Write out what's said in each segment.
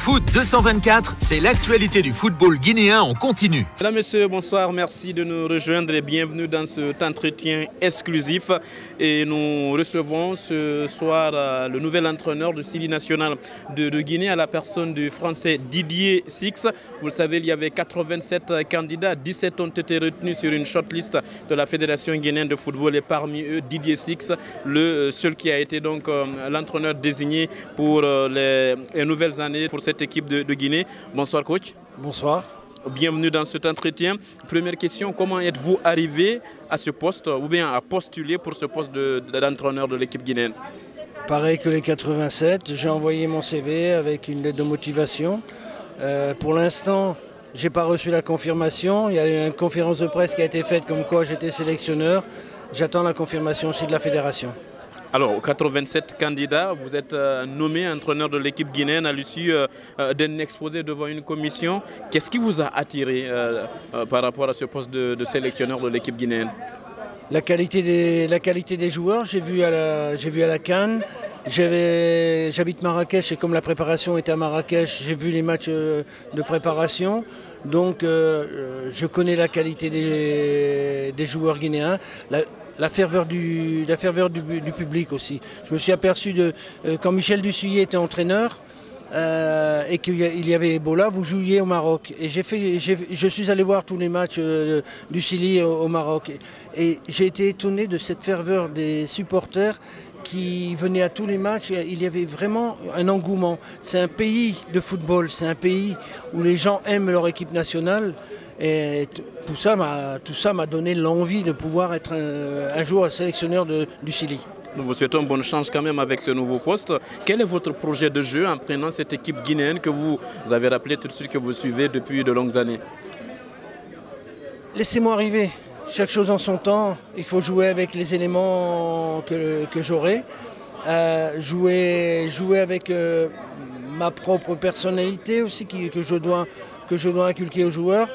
Foot 224, c'est l'actualité du football guinéen en continu. Mesdames, Messieurs, bonsoir. Merci de nous rejoindre et bienvenue dans cet entretien exclusif. Et nous recevons ce soir le nouvel entraîneur du Sili national de Guinée à la personne du français Didier Six. Vous le savez, il y avait 87 candidats, 17 ont été retenus sur une shortlist de la Fédération guinéenne de football et parmi eux Didier Six, le seul qui a été donc l'entraîneur désigné pour les nouvelles années pour cette équipe de Guinée. Bonsoir coach. Bonsoir. Bienvenue dans cet entretien. Première question, comment êtes-vous arrivé à ce poste ou bien à postuler pour ce poste d'entraîneur de l'équipe guinéenne? Pareil que les 87, j'ai envoyé mon CV avec une lettre de motivation. Pour l'instant, je n'ai pas reçu la confirmation. Il y a eu une conférence de presse qui a été faite comme quoi j'étais sélectionneur. J'attends la confirmation aussi de la fédération. Alors, 87 candidats, vous êtes nommé entraîneur de l'équipe guinéenne à l'issue d'un exposé devant une commission. Qu'est-ce qui vous a attiré par rapport à ce poste de sélectionneur de l'équipe guinéenne? La qualité des joueurs, j'ai vu à la CAN. J'habite Marrakech et comme la préparation était à Marrakech, j'ai vu les matchs de préparation. Donc je connais la qualité des joueurs guinéens. La ferveur du public aussi. Je me suis aperçu quand Michel Dussuyer était entraîneur et qu'il y avait Ebola, vous jouiez au Maroc. Et je suis allé voir tous les matchs du Sili au Maroc. Et j'ai été étonné de cette ferveur des supporters qui venaient à tous les matchs. Il y avait vraiment un engouement. C'est un pays de football, c'est un pays où les gens aiment leur équipe nationale. Et tout ça m'a donné l'envie de pouvoir être un jour sélectionneur du Sili. Nous vous souhaitons bonne chance quand même avec ce nouveau poste. Quel est votre projet de jeu en prenant cette équipe guinéenne que vous avez rappelé tout de suite que vous suivez depuis de longues années? Laissez-moi arriver. Chaque chose en son temps. Il faut jouer avec les éléments que j'aurai. Jouer avec ma propre personnalité aussi que je dois inculquer aux joueurs.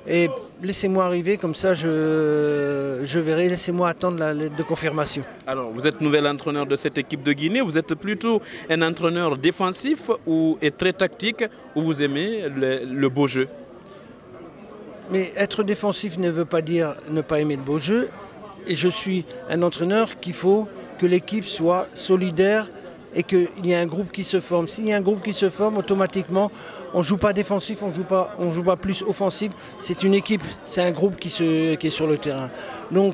Et laissez-moi arriver, comme ça je verrai, laissez-moi attendre la lettre de confirmation. Alors, vous êtes nouvel entraîneur de cette équipe de Guinée, vous êtes plutôt un entraîneur défensif et très tactique, ou vous aimez le beau jeu? Mais être défensif ne veut pas dire ne pas aimer le beau jeu. Et je suis un entraîneur qu'il faut que l'équipe soit solidaire et qu'il y ait un groupe qui se forme. S'il y a un groupe qui se forme, automatiquement, on ne joue pas défensif, on joue pas plus offensif. C'est une équipe, c'est un groupe qui est sur le terrain. Donc,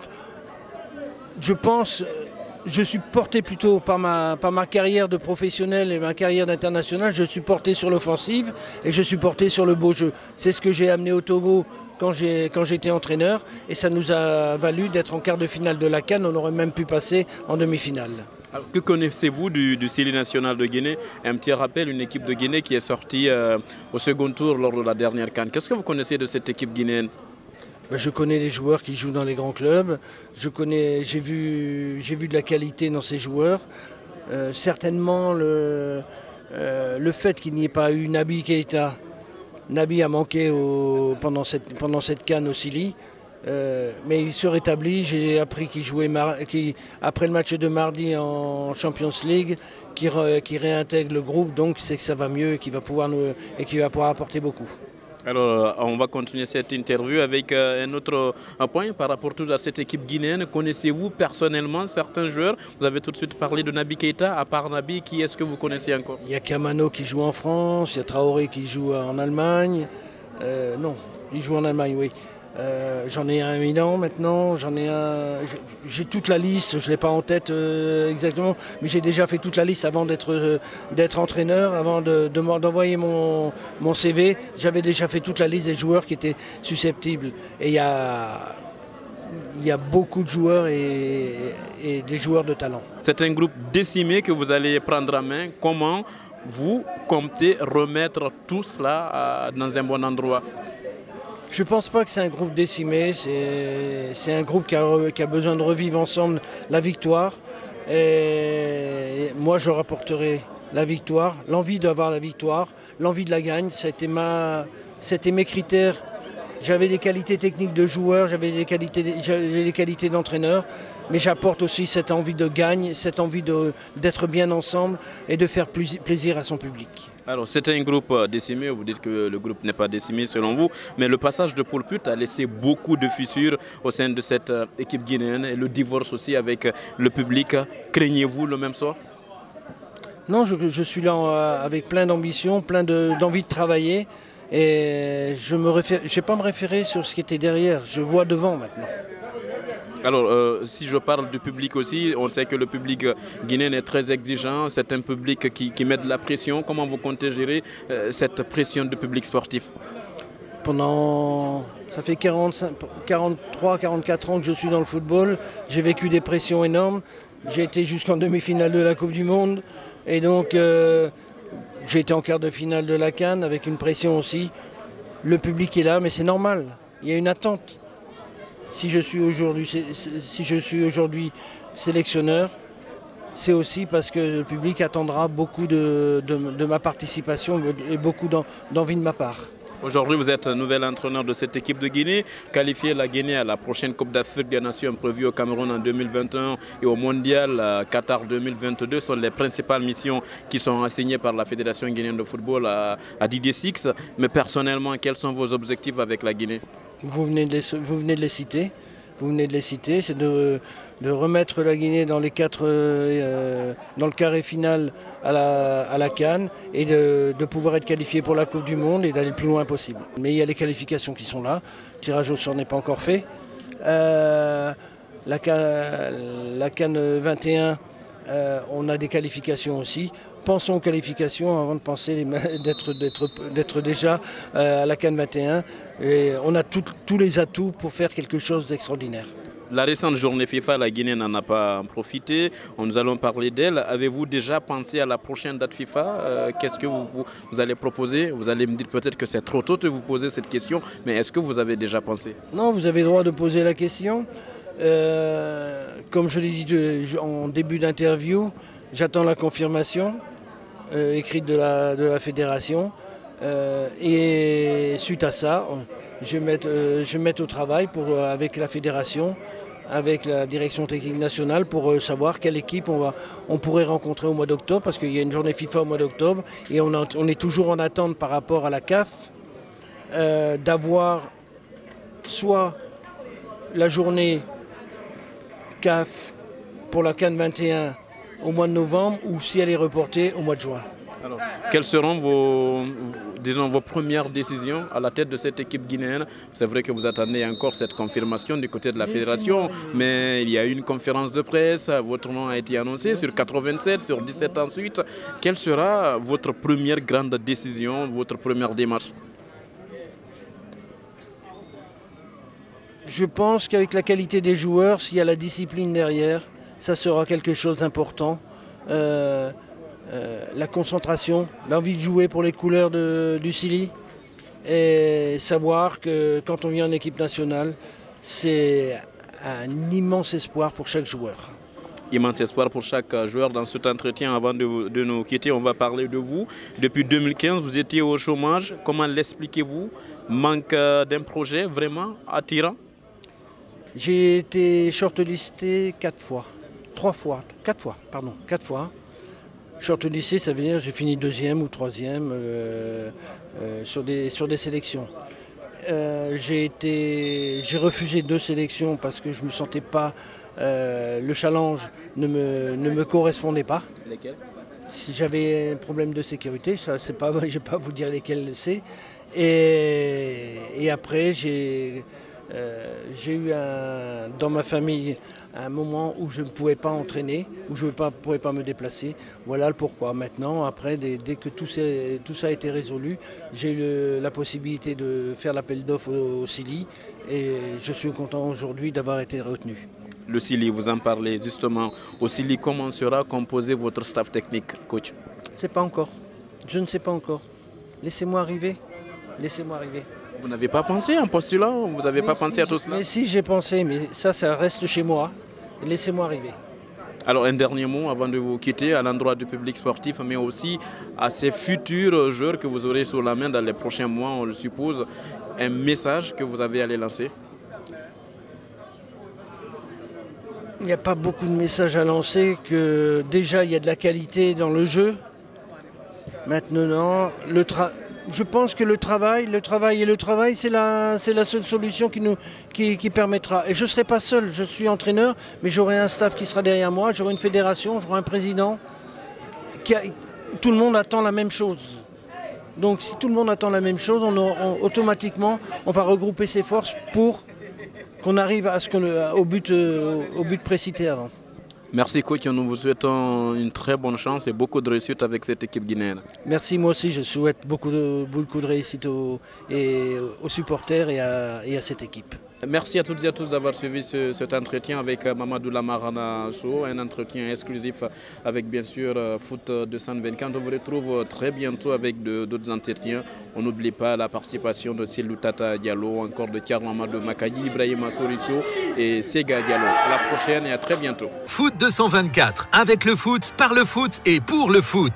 je suis porté plutôt par ma carrière de professionnel et ma carrière d'international, je suis porté sur l'offensive et je suis porté sur le beau jeu. C'est ce que j'ai amené au Togo quand j'étais entraîneur et ça nous a valu d'être en quart de finale de la CAN, on aurait même pu passer en demi-finale. Alors, que connaissez-vous du Sili national de Guinée? Un petit rappel, une équipe de Guinée qui est sortie au second tour lors de la dernière CAN. Qu'est-ce que vous connaissez de cette équipe guinéenne? Je connais les joueurs qui jouent dans les grands clubs. J'ai vu de la qualité dans ces joueurs. Certainement le fait qu'il n'y ait pas eu Naby Keïta. Naby a manqué pendant cette CAN au Sili. Mais il se rétablit, j'ai appris qu'il jouait après le match de mardi en Champions League, qui réintègre le groupe, donc c'est que ça va mieux et qu'il va pouvoir apporter beaucoup. Alors on va continuer cette interview avec un autre point par rapport à cette équipe guinéenne. Connaissez-vous personnellement certains joueurs? Vous avez tout de suite parlé de Naby Keïta. À part Naby, qui est-ce que vous connaissez encore? Il y a Kamano qui joue en France, il y a Traoré qui joue en Allemagne. Non, il joue en Allemagne, oui. J'en ai un évident maintenant, j'ai toute la liste, je ne l'ai pas en tête exactement, mais j'ai déjà fait toute la liste avant d'être entraîneur, avant d'envoyer mon CV. J'avais déjà fait toute la liste des joueurs qui étaient susceptibles. Et il y a beaucoup de joueurs et des joueurs de talent. C'est un groupe décimé que vous allez prendre en main. Comment vous comptez remettre tout cela dans un bon endroit? Je ne pense pas que c'est un groupe décimé, c'est un groupe qui a besoin de revivre ensemble la victoire. Et moi, je rapporterai la victoire, l'envie d'avoir la victoire, l'envie de la gagne. C'était mes critères. J'avais des qualités techniques de joueur, j'avais des qualités d'entraîneur. mais j'apporte aussi cette envie de gagne, cette envie d'être bien ensemble et de faire plaisir à son public. Alors c'est un groupe décimé, vous dites que le groupe n'est pas décimé selon vous, mais le passage de Paul Put a laissé beaucoup de fissures au sein de cette équipe guinéenne et le divorce aussi avec le public. Craignez-vous le même sort? Non, je suis là avec plein d'ambition, plein d'envie de travailler et je ne vais pas me référer sur ce qui était derrière, je vois devant maintenant. Alors, si je parle du public aussi, on sait que le public guinéen est très exigeant, c'est un public qui met de la pression. Comment vous comptez gérer cette pression du public sportif? Ça fait 43-44 ans que je suis dans le football, j'ai vécu des pressions énormes, j'ai été jusqu'en demi-finale de la Coupe du Monde et donc j'ai été en quart de finale de la CAN avec une pression aussi. Le public est là, mais c'est normal, il y a une attente. Si je suis aujourd'hui sélectionneur, c'est aussi parce que le public attendra beaucoup de ma participation et beaucoup d'envie de ma part. Aujourd'hui, vous êtes nouvel entraîneur de cette équipe de Guinée. Qualifier la Guinée à la prochaine Coupe d'Afrique des Nations prévue au Cameroun en 2021 et au Mondial Qatar 2022 sont les principales missions qui sont assignées par la Fédération guinéenne de football à Didier Six. Mais personnellement, quels sont vos objectifs avec la Guinée? Vous venez de les citer. C'est de remettre la Guinée dans les dans le carré final à la CAN et de pouvoir être qualifié pour la Coupe du Monde et d'aller le plus loin possible. Mais il y a les qualifications qui sont là. Le tirage au sort n'est pas encore fait. La CAN 21, on a des qualifications aussi. Pensons aux qualifications avant de penser d'être déjà à la CAN 21. Et on a tous les atouts pour faire quelque chose d'extraordinaire. La récente journée FIFA, la Guinée n'en a pas profité. Nous allons parler d'elle. Avez-vous déjà pensé à la prochaine date FIFA? Qu'est-ce que vous allez proposer? Vous allez me dire peut-être que c'est trop tôt de vous poser cette question, mais est-ce que vous avez déjà pensé? Non, vous avez le droit de poser la question. Comme je l'ai dit en début d'interview, j'attends la confirmation écrite de la fédération. Et suite à ça, je vais me mettre au travail avec la fédération, avec la direction technique nationale pour savoir quelle équipe on pourrait rencontrer au mois d'octobre, parce qu'il y a une journée FIFA au mois d'octobre et on est toujours en attente par rapport à la CAF d'avoir soit la journée CAF pour la CAN 21 au mois de novembre ou si elle est reportée au mois de juin. Alors, quelles seront vos premières décisions à la tête de cette équipe guinéenne? C'est vrai que vous attendez encore cette confirmation du côté de la fédération, mais il y a eu une conférence de presse, votre nom a été annoncé sur 87, sur 17 ensuite. Quelle sera votre première grande décision, votre première démarche? Je pense qu'avec la qualité des joueurs, s'il y a la discipline derrière, ça sera quelque chose d'important. La concentration, l'envie de jouer pour les couleurs du Sili et savoir que quand on vient en équipe nationale, c'est un immense espoir pour chaque joueur. Immense espoir pour chaque joueur. Dans cet entretien, avant de nous quitter, on va parler de vous. Depuis 2015, vous étiez au chômage. Comment l'expliquez-vous? Manque d'un projet vraiment attirant? J'ai été shortlisté 4 fois. Shortlisté, ça veut dire que j'ai fini 2e ou 3e sur des sélections. J'ai refusé 2 sélections parce que je ne me sentais pas, le challenge ne me correspondait pas. Lesquelles? Si j'avais un problème de sécurité, je ne vais pas vous dire lesquels c'est. Et après, j'ai eu dans ma famille un moment où je ne pouvais pas entraîner, où je ne pouvais pas me déplacer. Voilà le pourquoi. Maintenant, après, dès que tout ça a été résolu, j'ai eu la possibilité de faire l'appel d'offres au Sili et je suis content aujourd'hui d'avoir été retenu. Le Sili, vous en parlez justement. Au Sili, comment sera composé votre staff technique, coach? Je ne sais pas encore. Je ne sais pas encore. Laissez-moi arriver. Vous n'avez pas pensé en postulant? Vous n'avez pas pensé à tout cela? Mais si, j'ai pensé, mais ça reste chez moi. Laissez-moi arriver. Alors un dernier mot avant de vous quitter à l'endroit du public sportif, mais aussi à ces futurs joueurs que vous aurez sur la main dans les prochains mois, on le suppose, un message que vous avez à les lancer? Il n'y a pas beaucoup de messages à lancer, que déjà il y a de la qualité dans le jeu. Maintenant, je pense que le travail, c'est la seule solution qui permettra. Et je ne serai pas seul, je suis entraîneur, mais j'aurai un staff qui sera derrière moi, j'aurai une fédération, j'aurai un président. Tout le monde attend la même chose. Donc si tout le monde attend la même chose, automatiquement, on va regrouper ses forces pour qu'on arrive au but précité avant. Merci coach, nous vous souhaitons une très bonne chance et beaucoup de réussite avec cette équipe guinéenne. Merci, moi aussi je souhaite beaucoup de réussite aux supporters et à cette équipe. Merci à toutes et à tous d'avoir suivi cet entretien avec Mamadou Lamarana Sow, un entretien exclusif avec bien sûr Foot 224. On vous retrouve très bientôt avec d'autres entretiens. On n'oublie pas la participation de Silou Tata Diallo, encore de Thiar Mamadou Makadi, Ibrahima Soriso et Sega Diallo. À la prochaine et à très bientôt. Foot 224, avec le foot, par le foot et pour le foot.